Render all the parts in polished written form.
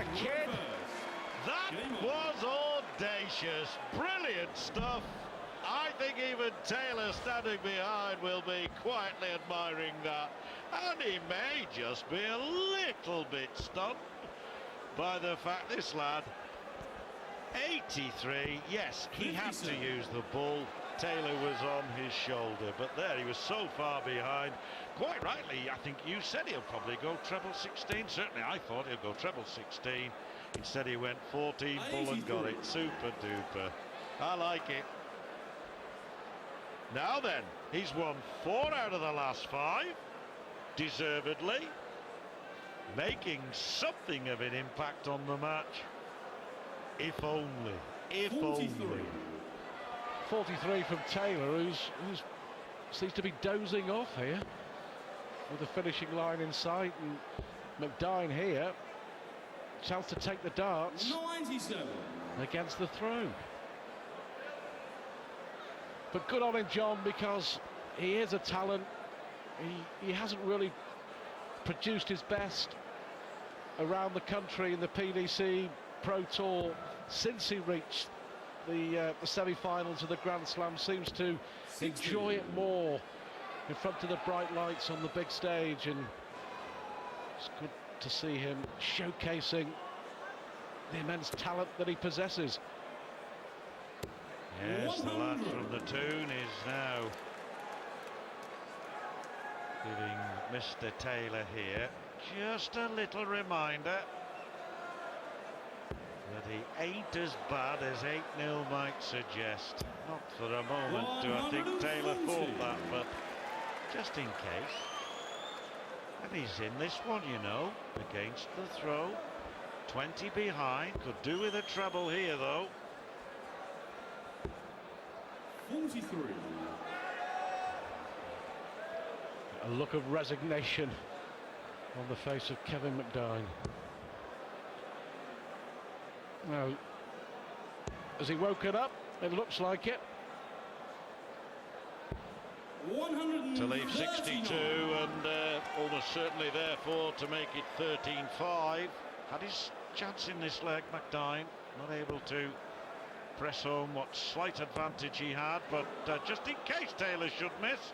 there, kid. That was audacious, brilliant stuff. I think even Taylor standing behind will be quietly admiring that, and he may just be a little bit stunned by the fact this lad, 83, yes, he had to use the ball. Taylor was on his shoulder, but there he was so far behind. Quite rightly, I think you said he'll probably go treble 16. Certainly I thought he'll go treble 16. Instead he went 14 full and got it. Super duper. I like it. Now then, he's won 4 out of the last 5, deservedly, making something of an impact on the match. If only, if 43. Only. 43 from Taylor, who seems to be dozing off here, with the finishing line in sight, and McDine here, chance to take the darts 97 against the throw. But good on him, John, because he is a talent. He hasn't really produced his best around the country in the PDC Pro Tour since he reached the semi-finals of the Grand Slam. Seems to enjoy it more in front of the bright lights on the big stage, and it's good to see him showcasing the immense talent that he possesses. Yes, the lad from the Toon is now giving Mr. Taylor here just a little reminder that he ain't as bad as 8-0 might suggest. Not for a moment do I think Taylor thought that, but just in case. And he's in this one, you know, against the throw. 20 behind, could do with a treble here though. 43. A look of resignation on the face of Kevin McDine. Now, has he woken up? It looks like it. To leave 62 and almost certainly therefore to make it 13-5. Had his chance in this leg, McDine, not able to press home what slight advantage he had, but just in case Taylor should miss.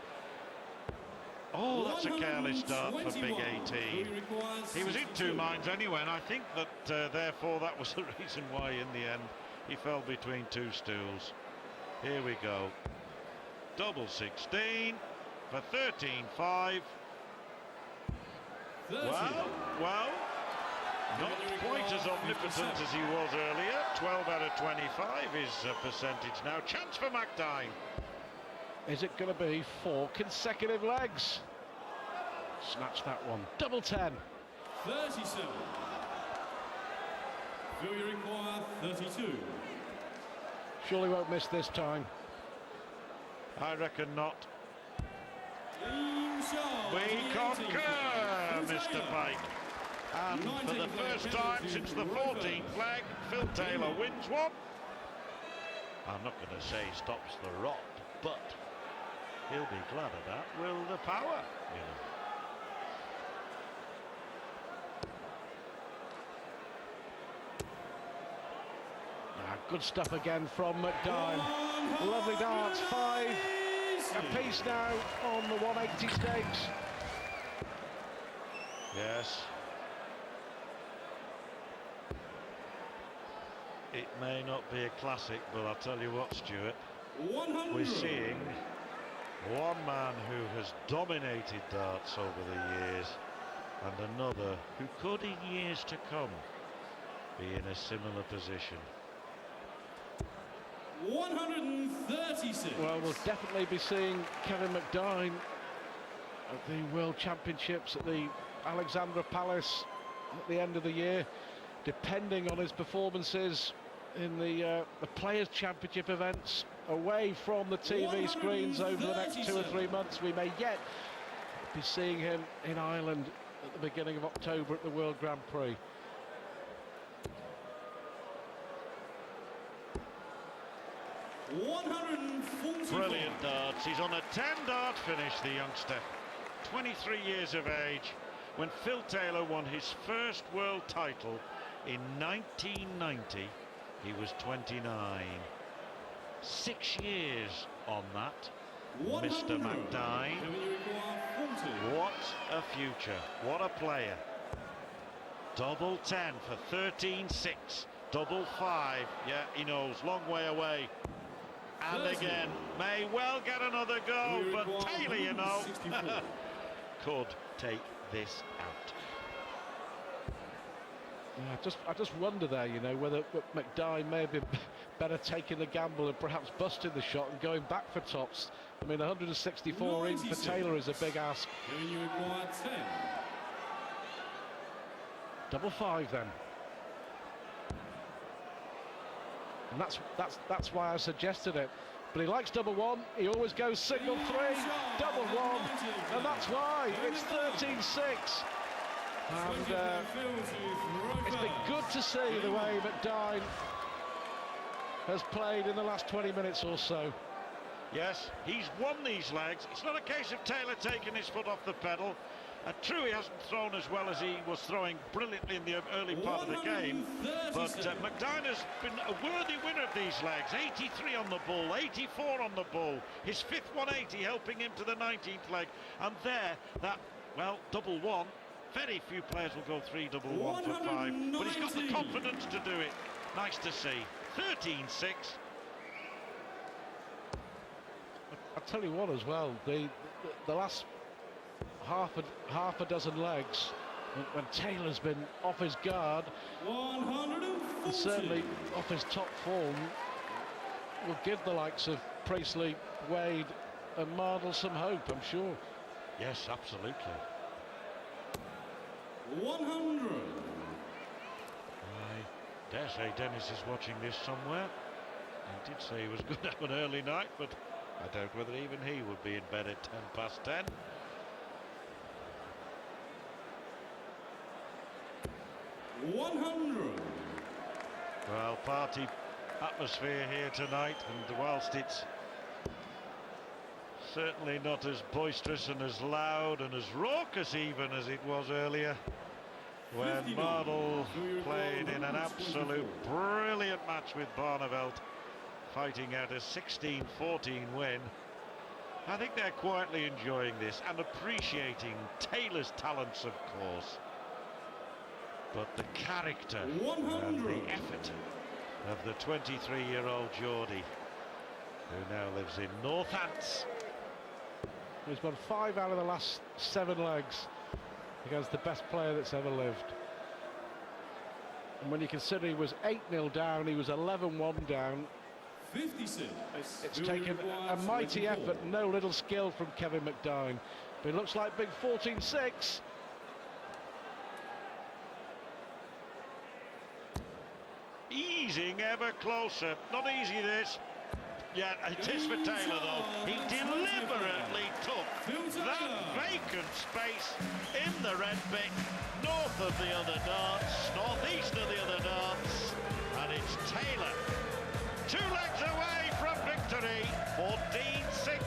Oh, that's a careless start for Big 18. He was in 2 minds anyway, and I think that therefore that was the reason why in the end he fell between 2 stools. Here we go. Double 16 for 13-5. Well, not quite as omnipotent as he was earlier. 12 out of 25 is percentage now. Chance for McDine. Is it going to be 4 consecutive legs? Snatch that one. Double 10. 37. Failure required 32. Surely won't miss this time. I reckon not. We concur, Mr. Pike. And for the first time since the 14th leg, Phil Taylor wins one. I'm not going to say he stops the rot, but he'll be glad of that. Will the power, you know. Good stuff again from McDine. Lovely darts, 5 apiece now on the 180 stakes. Yes. It may not be a classic, but I'll tell you what, Stuart. 100. We're seeing one man who has dominated darts over the years, and another who could in years to come be in a similar position. 136. Well, we'll definitely be seeing Kevin McDine at the World Championships at the Alexandra Palace at the end of the year, depending on his performances in the Players' Championship events away from the TV screens over the next 2 or 3 months. We may yet be seeing him in Ireland at the beginning of October at the World Grand Prix. Brilliant darts. He's on a 10-dart finish, the youngster. 23 years of age. When Phil Taylor won his first world title In 1990, he was 29. 6 years on that, Mr. McDine. What a future, what a player. Double 10 for 13-6, double 5, yeah, he knows, long way away. And again, may well get another go, but Taylor, you know, could take this out. Yeah, I just wonder there, you know, whether McDine may have been better taking the gamble and perhaps busting the shot and going back for tops. I mean, 164 in for Taylor is a big ask. Double 5 then. And that's why I suggested it. But he likes double 1. He always goes single 3, double 1, and that's why it's 13-6. And it's been good to see the way McDine has played in the last 20 minutes or so. Yes, he's won these legs. It's not a case of Taylor taking his foot off the pedal. True, he hasn't thrown as well as he was throwing brilliantly in the early part of the game, but McDine has been a worthy winner of these legs. 83 on the bull, 84 on the bull, his fifth 180 helping him to the 19th leg, and there, that, well, double 1. Very few players will go 3 double 1 for 5, but he's got the confidence to do it. Nice to see. 13-6. I'll tell you what as well, the last half a dozen legs, when Taylor's been off his guard, and certainly off his top form, will give the likes of Priestley, Wade and Mardle some hope, I'm sure. Yes, absolutely. 100. I dare say Dennis is watching this somewhere. He did say he was going to have an early night, but I doubt whether even he would be in bed at 10:10. Well, party atmosphere here tonight, and whilst it's certainly not as boisterous and as loud and as raucous even as it was earlier when Mardle played in an absolute brilliant match with Barneveld, fighting out a 16-14 win. I think they're quietly enjoying this and appreciating Taylor's talents, of course, but the character and the effort of the 23-year-old Geordie, who now lives in Northants. He's won 5 out of the last 7 legs against the best player that's ever lived. And when you consider he was 8-0 down, he was 11-1 down. 56. It's taken a mighty effort, no little skill from Kevin McDine. But it looks like big 14-6. Easing ever closer. Not easy this. Yeah, it is for Taylor though. He deliberately took that vacant space in the red bit, north of the other darts, northeast of the other darts, and it's Taylor. 2 legs away from victory, 14-6.